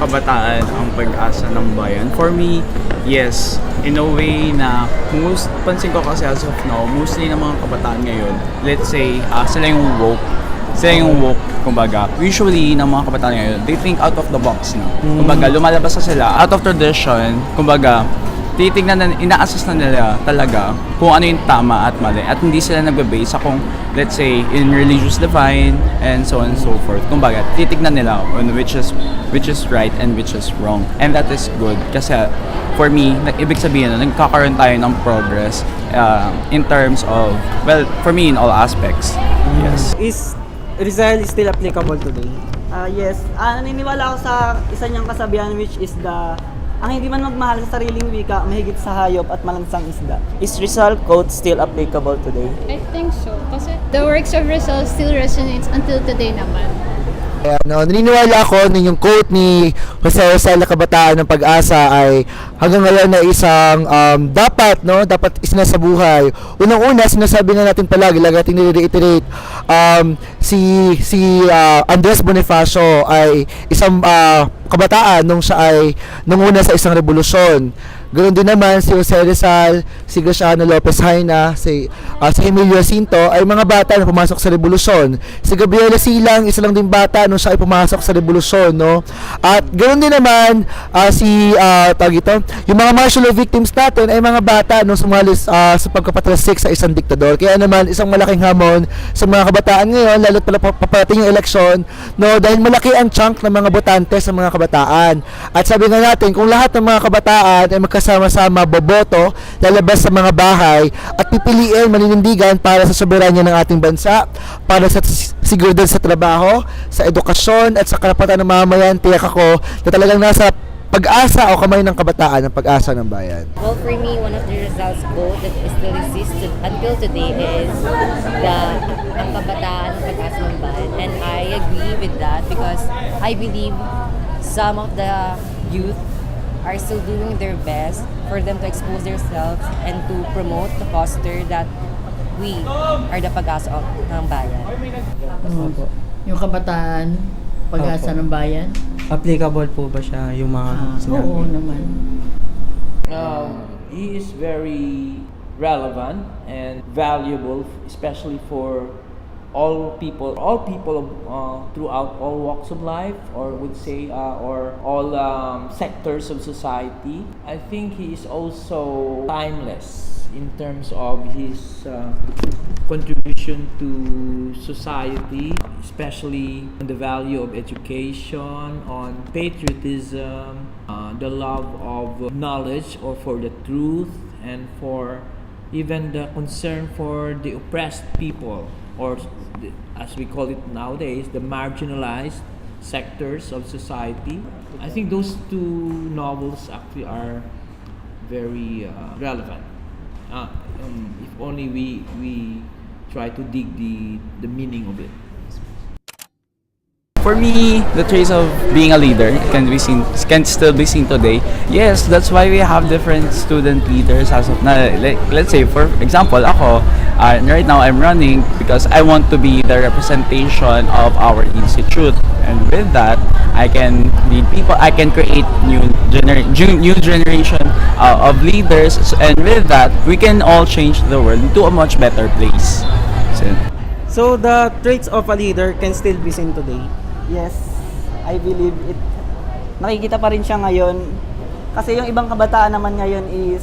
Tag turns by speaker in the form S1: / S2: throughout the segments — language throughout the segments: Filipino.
S1: kabataan ang pag-asa ng bayan? For me, yes. In a way na pansin ko kasi as of now, mostly ng mga kabataan ngayon, let's say, sila yung woke. Kumbaga. Usually, ng mga kabataan ngayon, they think out of the box, no? Kumbaga, lumalabas na sila, out of tradition, kumbaga, titignan na, ina-assess na nila talaga kung ano yung tama at mali at hindi sila nagbe-base sa kung let's say in religious divine and so on and so forth. Kumbaga, titignan nila on which is right and which is wrong, and that is good kasi for me, ibig sabihin na nagkakaroon tayo ng progress in terms of, well, for me in all aspects. Yes.
S2: Is Rizal still applicable today?
S3: Yes. Naniniwala ako sa isa niyang kasabihan, which is ang hindi man magmahal sa sariling wika, mahigit sa hayop at malansang isda.
S2: Is Rizal quote still applicable today?
S4: I think so. Kasi the works of Rizal still resonates until today naman.
S5: Naniniwala ako na yung quote ni Jose Rizal na kabataan ng pag-asa ay hanggang ngayon na isang dapat isa buhay. Unang-una, sinasabi na natin palagi, lagi natin nire-reiterate, si Andres Bonifacio ay isang kabataan nung una sa isang revolusyon. Ganoon din naman si Jose Rizal, si Krissianne Lopez Haina, si Emilio Jacinto ay mga bata na pumasok sa revolusyon. Si Gabriela Silang, isa lang din bata nung siya ay pumasok sa revolusyon, no? At ganoon din naman yung mga martial law victims natin ay mga bata nung sumali sa pagkapatrasik sa isang diktador. Kaya naman isang malaking hamon sa mga kabataan ngayon, lalo't pala paparating yung eleksyon, no? Dahil malaki ang chunk ng mga botante sa mga kabataan. At sabi nga natin, kung lahat ng mga kabataan ay magkasama-sama boboto, lalabas sa mga bahay at pipiliin, maninindigan para sa soberanya ng ating bansa, para sa seguridad sa trabaho, sa edukasyon at sa karapatan ng mamamayan, tiyak ako na talagang nasa pag-asa o kamay ng kabataan ang pag-asa ng bayan.
S6: Well, for me, one of the results quote that still exists until today is ang kabataan ang pag-asa ng bayan. And I agree with that because I believe some of the youth are still doing their best for them to expose themselves and to promote, to foster that we are the pag-asa ng bayan.
S7: Yung kabataan, pag-asa ng bayan?
S2: Applicable po ba siya yung mga sinabi?
S7: Oo naman.
S8: He is very relevant and valuable, especially for all people throughout all walks of life, or would say, or all sectors of society. I think he is also timeless in terms of his contribution to society, especially on the value of education, on patriotism, the love of knowledge or for the truth, and for even the concern for the oppressed people, or as we call it nowadays, the marginalized sectors of society. I think those two novels actually are very relevant. If only we try to dig the meaning of it.
S1: For me, the traits of being a leader can still be seen today. Yes, that's why we have different student leaders as of now. Let's say, for example, ako, right now I'm running because I want to be the representation of our institute. And with that, I can lead people, I can create new generation of leaders. And with that, we can all change the world into a much better place.
S2: So the traits of a leader can still be seen today?
S3: Yes, I believe it. Nakikita pa rin siya ngayon. Kasi yung ibang kabataan naman ngayon is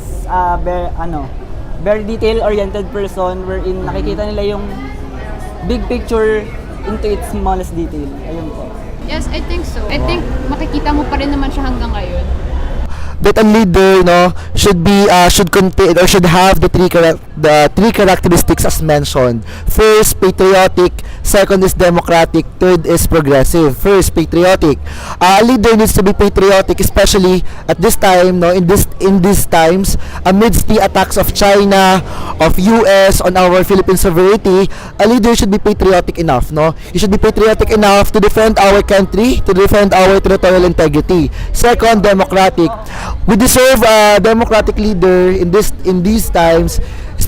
S3: very detail-oriented person, wherein nakikita nila yung big picture into its smallest detail. Ayun po.
S4: Yes, I think so. I think makikita mo pa rin naman siya hanggang ngayon.
S5: That a leader, should contain or should have the three characteristics as mentioned. First, patriotic. Second is democratic. Third is progressive. First, patriotic. A leader needs to be patriotic, especially at this time, in these times, amidst the attacks of China, of US on our Philippine sovereignty. A leader should be patriotic enough, He should be patriotic enough to defend our country, to defend our territorial integrity. Second, democratic. We deserve a democratic leader in these times,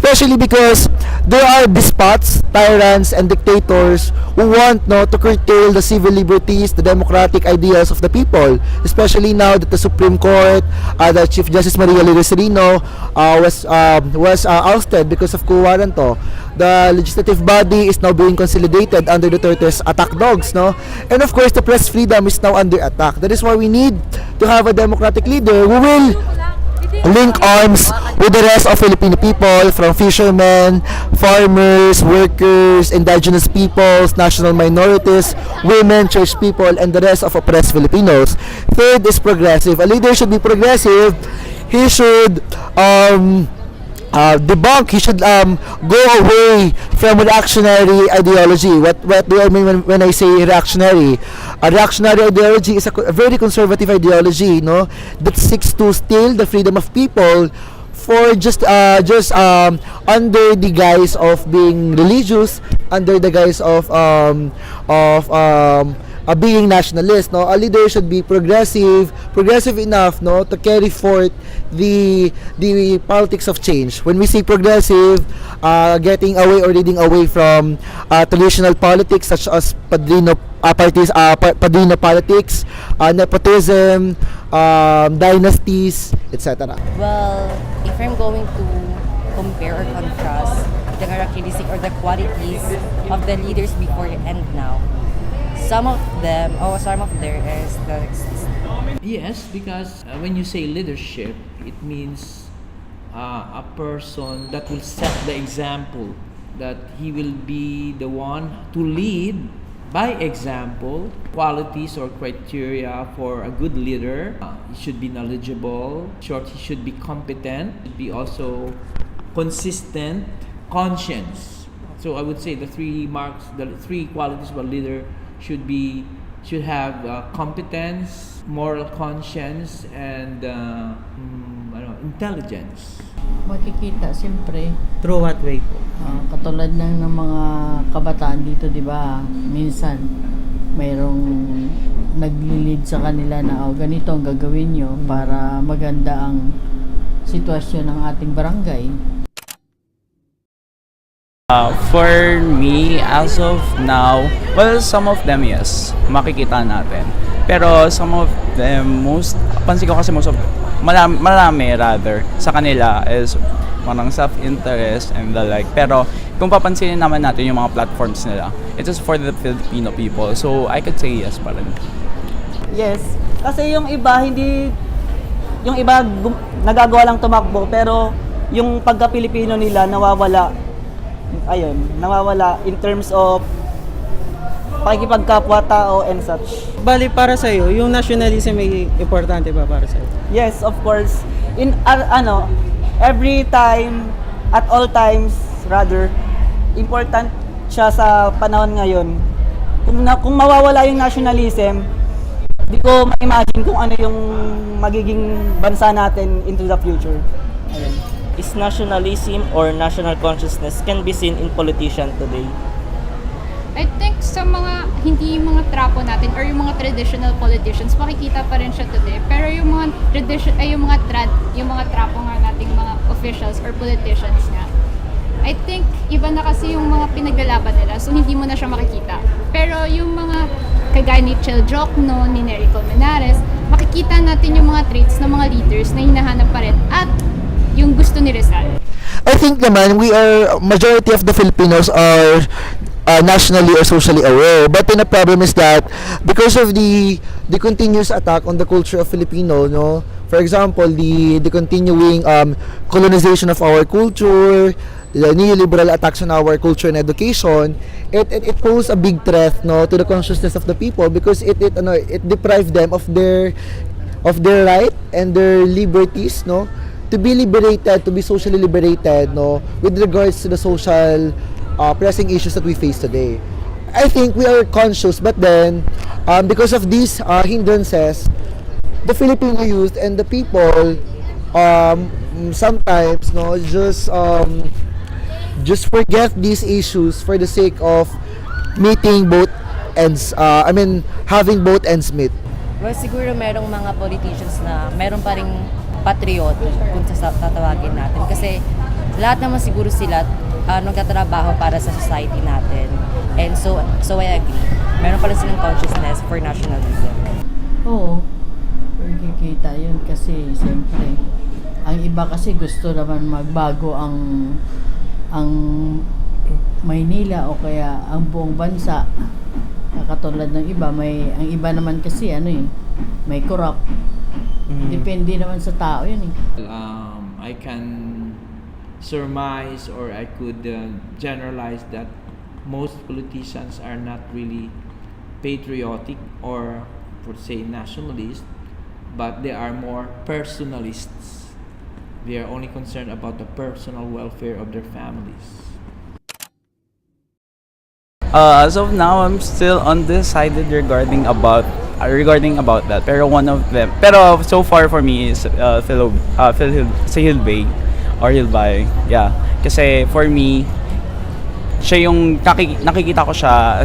S5: especially because there are despots, tyrants, and dictators who want to curtail the civil liberties, the democratic ideals of the people, especially now that the Supreme Court, the Chief Justice Maria Liricino was ousted because of coup warranto. The legislative body is now being consolidated under Duterte's attack dogs, no? And of course, the press freedom is now under attack. That is why we need to have a democratic leader who will link arms with the rest of Filipino people, from fishermen, farmers, workers, indigenous peoples, national minorities, women, church people, and the rest of oppressed Filipinos. Third is progressive. A leader should be progressive. He should debunk. He should go away from reactionary ideology. What do I mean when I say reactionary? A reactionary ideology is a very conservative ideology, no, that seeks to steal the freedom of people for just under the guise of being religious, under the guise of being nationalist. No, a leader should be progressive enough, no, to carry forth the politics of change. When we say progressive, getting away or leading away from traditional politics such as padrino politics, nepotism, dynasties, etc.
S6: Well, if I'm going to compare or contrast the characteristics or the qualities of the leaders before and now, some of there is the
S8: Yes, because when you say leadership, it means a person that will set the example, that he will be the one to lead by example. Qualities or criteria for a good leader: he should be knowledgeable, he should be competent, should be also consistent, conscience. So I would say the three qualities of a leader should have competence, moral conscience, and intelligence.
S7: Makikita siyempre,
S2: Through what way po?
S7: katulad ng mga kabataan dito, di ba? Minsan, mayroong naglilid sa kanila na ganito ang gagawin nyo para maganda ang sitwasyon ng ating barangay.
S1: For me, as of now, well, some of them, yes, makikita natin. Pero some of them, pansin ko kasi marami rather, sa kanila is parang self-interest and the like. Pero kung papansinin naman natin yung mga platforms nila, it is for the Filipino people. So I could say yes pa rin.
S3: Yes, kasi yung iba nagagawa lang tumakbo, pero yung pagka-Pilipino nila nawawala in terms of pakikipagkapwa-tao and such.
S2: Bali, para sa'yo, yung nationalism ay importante ba para sa'yo?
S3: Yes, of course. In every time, at all times rather, important siya sa panahon ngayon. Kung mawawala yung nationalism, di ko ma-imagine kung ano yung magiging bansa natin into the future. Ayun.
S9: Is nationalism or national consciousness can be seen in politicians today?
S4: I think sa hindi yung mga trapo natin or yung mga traditional politicians, makikita pa rin siya today. Pero yung mga yung mga trapo nga nating mga officials or politicians nga, I think iba na kasi yung mga pinaglalaban nila, so hindi mo na siya makikita. Pero yung mga kagaya ni Chel Jokno, ni Nery Colmenares, makikita natin yung mga traits ng mga leaders na hinahanap pa rin at yung gusto ni Rizal.
S5: I think naman majority of the Filipinos are nationally or socially aware, but then the problem is that because of the continuous attack on the culture of Filipino, no, for example, the continuing colonization of our culture, the neoliberal attacks on our culture and education, it poses a big threat, no, to the consciousness of the people, because it deprives them of their right and their liberties, no, to be liberated, to be socially liberated, no, with regards to the social pressing issues that we face today. I think we are conscious, but then because of these hindrances, the Filipino youth and the people sometimes, no, just forget these issues for the sake of meeting both ends. Having both ends meet.
S6: Well, siguro merong mga politicians na meron pa ring patriot kung tatawagin natin. Kasi lahat naman siguro sila nagtatrabaho para sa society natin. And so I agree. Meron pala silang consciousness for nationalism.
S7: Oo. Kikita yun kasi siyempre ang iba kasi gusto naman magbago ang Maynila o kaya ang buong bansa. Katulad ng iba, ang iba naman kasi may corrupt. Depende naman sa tao yun eh.
S8: I can surmise or I could generalize that most politicians are not really patriotic or, for say, nationalist, but they are more personalists. They are only concerned about the personal welfare of their families.
S1: As of now, I'm still undecided regarding about that. Pero one of them, pero so far for me is si Hilbay or Hilbay. Yeah. Kasi for me, siya yung nakikita ko siya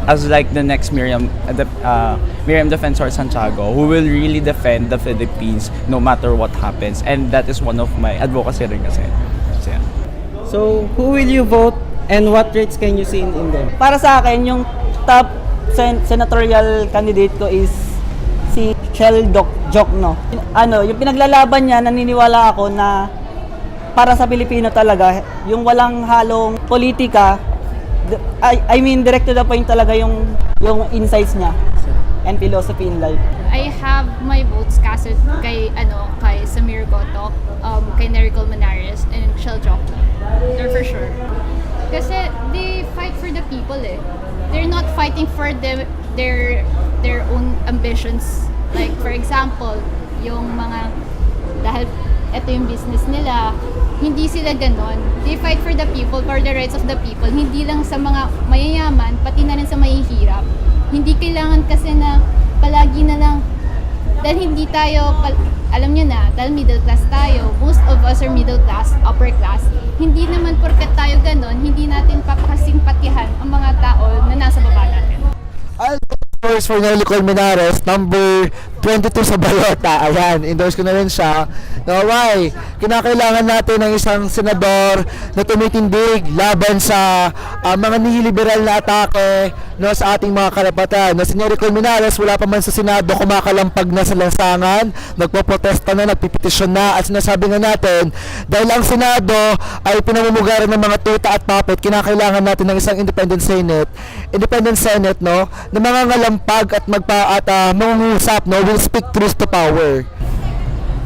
S1: as like the next Miriam Defensor Santiago, who will really defend the Philippines no matter what happens, and that is one of my advocacy rin kasi. So, yeah.
S2: So, who will you vote and what traits can you see in them?
S3: Para sa akin, yung top senatorial candidate ko is si Shell Jokno. Yung pinaglalaban niya, naniniwala ako na para sa Pilipino talaga, yung walang halong politika, I mean direct to the point talaga yung insights niya and philosophy in life.
S4: I have my votes cast kay Samir Goto, kay Nericol Manares, and Shell Jokno. They're for sure. Kasi they fight for the people eh. They're not fighting for their own ambitions. Like for example, yung mga, dahil ito yung business nila, hindi sila ganon. They fight for the people, for the rights of the people. Hindi lang sa mga mayayaman, pati na rin sa mahihirap. Hindi kailangan kasi na palagi na lang, dahil hindi tayo, alam nyo na, dahil middle class tayo, most of us are middle class, upper class. Hindi naman porket tayo ganon, hindi natin papakasimpatihan ang mga tao na nasa baba natin.
S5: First for Nelly Colmenares, number 22 sa balota. Ayan, endorse ko na rin siya. No, why? Kinakailangan natin ng isang senador na tumitindig laban sa mga nihiliberal na atake, no, sa ating mga karapatan. No, si Nelly Colmenares, wala pa man sa Senado, kumakalampag na sa lansangan, nagpoprotesta na, nagpipetisyon na, at sinasabi nga natin, dahil ang Senado ay pinamumugaran ng mga tuta at puppet, kinakailangan natin ng isang independent Senate, no, na mga ngalampag at mangungusap, no, will speak truth to power.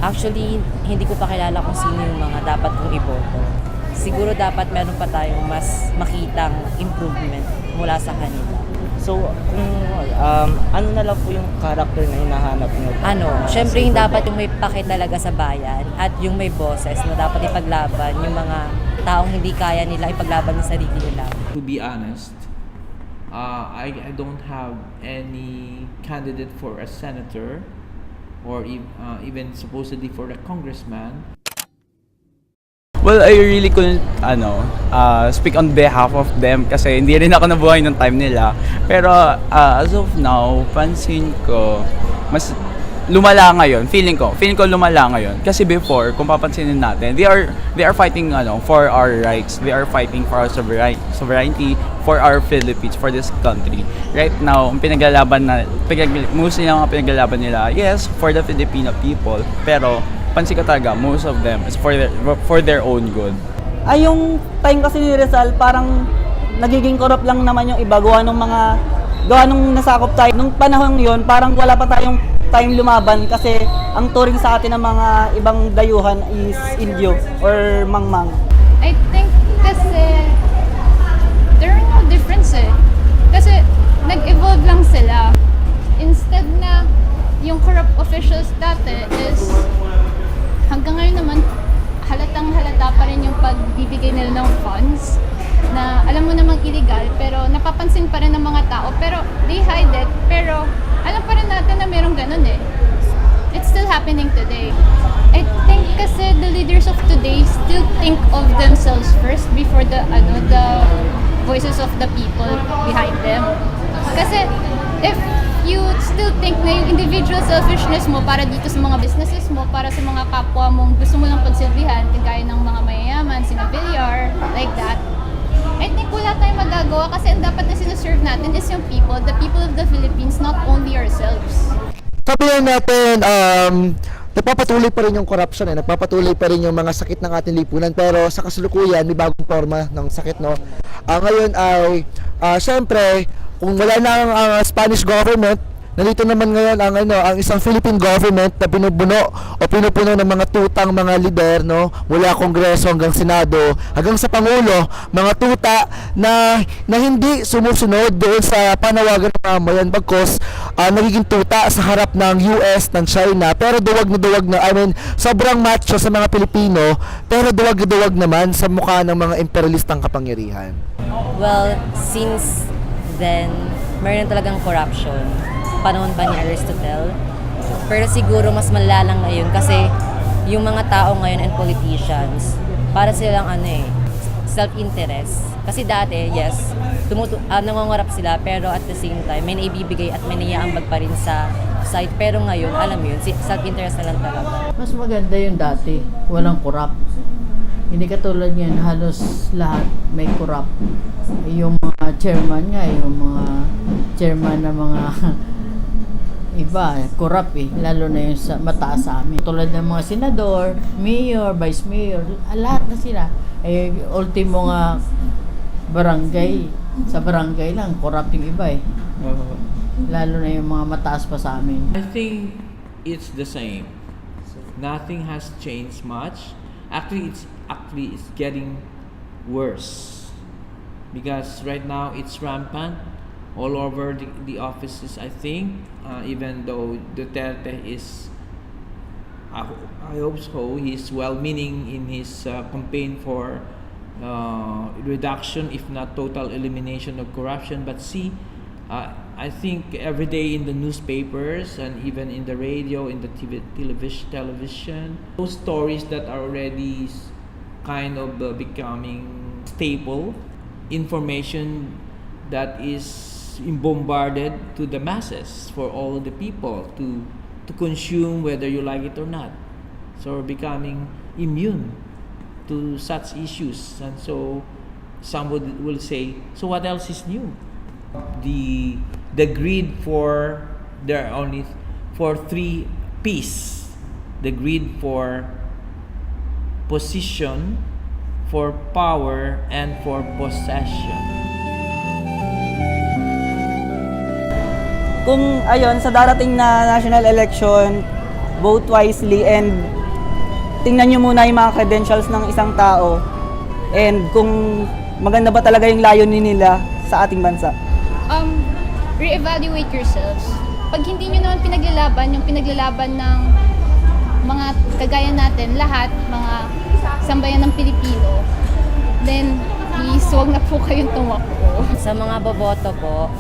S6: Actually, hindi ko pa kilala kung sino yung mga dapat kong iboto. Siguro dapat meron pa tayong mas makitang improvement mula sa kanila.
S9: So, kung ano na lang po yung character na hinahanap niyo?
S6: Syempre yung dapat yung may pake talaga sa bayan at yung may boses na dapat ipaglaban yung mga taong hindi kaya nila ipaglaban ng sarili nila.
S8: To be honest, I don't have any candidate for a senator or even supposedly for a congressman.
S1: Well, I really couldn't speak on behalf of them kasi hindi rin ako nabuhay ng time nila. Pero as of now, pansin ko mas lumala ngayon. Feeling ko lumala ngayon. Kasi before, kung papansinin natin, they are fighting for our rights. They are fighting for our sovereignty, for our Philippines, for this country. Right now, ang mostly ang pinaglalaban nila, yes, for the Filipino people, pero pansin ko talaga, most of them is for their own good.
S3: Ay, yung time kasi ni Rizal, parang nagiging corrupt lang naman yung iba, gawa nung nasakop tayo. Nung panahon yon, parang wala pa tayong time lumaban kasi ang turing sa atin ng mga ibang dayuhan is Indio or Mangmang.
S4: I think kasi there are no difference eh. Kasi nag-evolve lang sila. Instead na yung corrupt officials dati is hanggang ngayon naman halatang halata pa rin yung pagbibigay nila ng funds na alam mo namang illegal pero napapansin pa rin ng mga tao pero they hide it pero alam pa rin natin na merong ganun eh. It's still happening today. I think kasi the leaders of today still think of themselves first before the voices of the people behind them. Kasi if you still think na yung individual selfishness mo para dito sa mga businesses mo, para sa mga kapwa mong gusto mo lang pagsilbihan, kagaya ng mga mayayaman, sina Villar, like that, I think wala tayong magagawa kasi ang dapat na sinaserve natin is yung people, the people of the Philippines, not only ourselves.
S5: Sabihin natin, nagpapatuloy pa rin yung corruption, nagpapatuloy pa rin yung mga sakit ng ating lipunan, pero sa kasalukuyan, may bagong forma ng sakit, no? Ngayon ay, syempre, kung wala na ang Spanish government, nandito naman ngayon ang isang Philippine government na pinupuno ng mga tutang mga lider, no, mula Kongreso hanggang Senado hanggang sa Pangulo, mga tuta na hindi sumusunod doon sa panawagan ng mamayan, bagkos nagiging tuta sa harap ng US, ng China, pero duwag na, I mean, sobrang macho sa mga Pilipino, pero duwag naman sa mukha ng mga imperialistang kapangyarihan.
S6: Well, since then, meron talagang corruption. Panahon pa ni Aristotle. Pero siguro mas malalang ngayon kasi yung mga tao ngayon and politicians, para silang self-interest. Kasi dati, yes, nangongorap sila, pero at the same time, may naibibigay at may naiaambag pa rin sa site. Pero ngayon, alam mo yun, self-interest na lang talaga.
S7: Mas maganda yung dati, walang corrupt. Hindi katulad yan, halos lahat may corrupt. Yung mga chairman nga, yung mga chairman na mga iba, corrupt lalo na yung mataas sa amin. Tulad ng mga senador, mayor, vice mayor, lahat na sila. Ultimo nga barangay, sa barangay lang, corrupt yung iba Lalo na yung mga mataas pa sa amin.
S8: I think it's the same. Nothing has changed much. Actually, it's getting worse because right now it's rampant all over the offices. I think even though Duterte is, I hope so, he's well-meaning in his campaign for reduction, if not total elimination of corruption. But I think every day in the newspapers and even in the radio, in the television, those stories that are already kind of becoming staple information that is bombarded to the masses for all the people to consume, whether you like it or not. So we're becoming immune to such issues, and so some will say, so what else is new? The greed for, there are only for 3 P's: the greed for position, for power, and for possession.
S3: Kung sa darating na national election, vote wisely and tingnan nyo muna yung mga credentials ng isang tao and kung maganda ba talaga yung layunin nila sa ating bansa.
S4: Re-evaluate yourselves. Pag hindi nyo naman yung pinaglalaban ng mga kagaya natin, lahat, mga sambayan ng Pilipino, then please, huwag na po kayong tumakbo.
S6: Sa mga boboto po,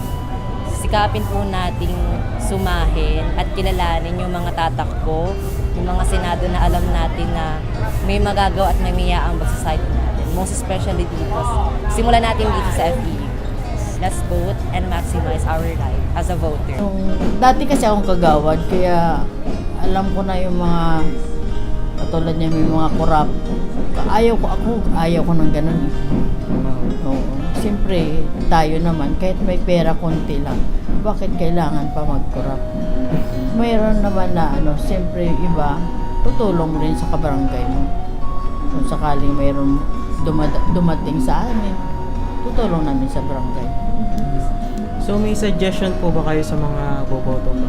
S6: sikapin po nating sumahin at kilalanin yung mga tatakbo, yung mga senado na alam natin na may magagawa at may miyaambag sa side natin. Most especially dito. Simulan natin dito sa FEU. Let's vote and maximize our life as a voter.
S7: Dati kasi akong kagawad, kaya alam ko na yung mga katulad niya, may mga corrupt. Ayaw ko ng ganun. Oo. Siyempre, tayo naman, kahit may pera konti lang, bakit kailangan pa mag-corrupt? Mayroon naman na, siyempre iba, tutulong rin sa kabarangay mo. Kung sakaling mayroon dumating sa amin, tutulong namin sa barangay.
S2: So may suggestion po ba kayo sa mga boboto po?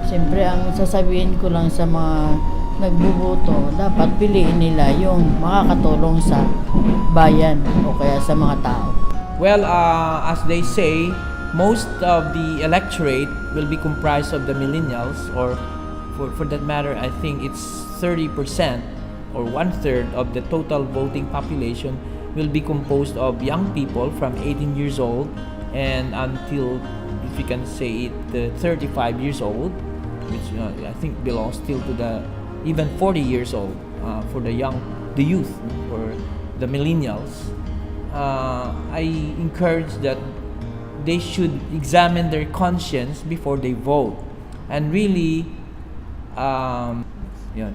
S7: Siyempre, ang sasabihin ko lang sa mga nagboboto, dapat piliin nila yung makakatulong sa bayan o kaya sa mga tao.
S8: Well, as they say, most of the electorate will be comprised of the millennials, or for that matter, I think it's 30% or 1/3 of the total voting population will be composed of young people from 18 years old and until, if you can say it, 35 years old, which I think belongs still to the even 40 years old for the youth, or the millennials. I encourage that they should examine their conscience before they vote. And really,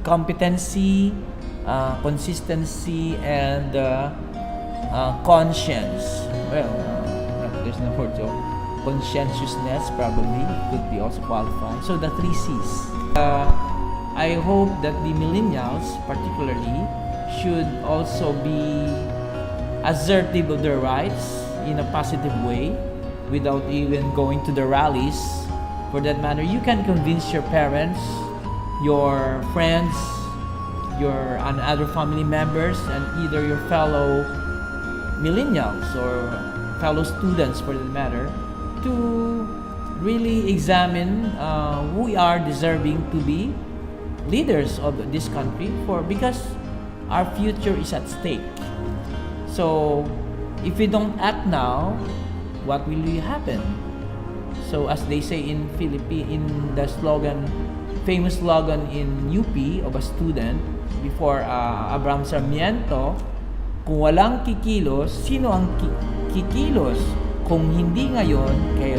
S8: competency, consistency, and conscience. Well, there's no word, so conscientiousness probably could be also qualified. So the 3 C's. I hope that the millennials particularly should also be assertive of their rights in a positive way without even going to the rallies. For that matter, you can convince your parents, your friends, and other family members, and either your fellow millennials or fellow students for that matter, to really examine who we are deserving to be leaders of this country because our future is at stake. So if we don't act now, what will happen? So as they say in the famous slogan in UP of a student before Abraham Sarmiento, kung walang kikilos, sino ang kikilos? Kung hindi ngayon, kay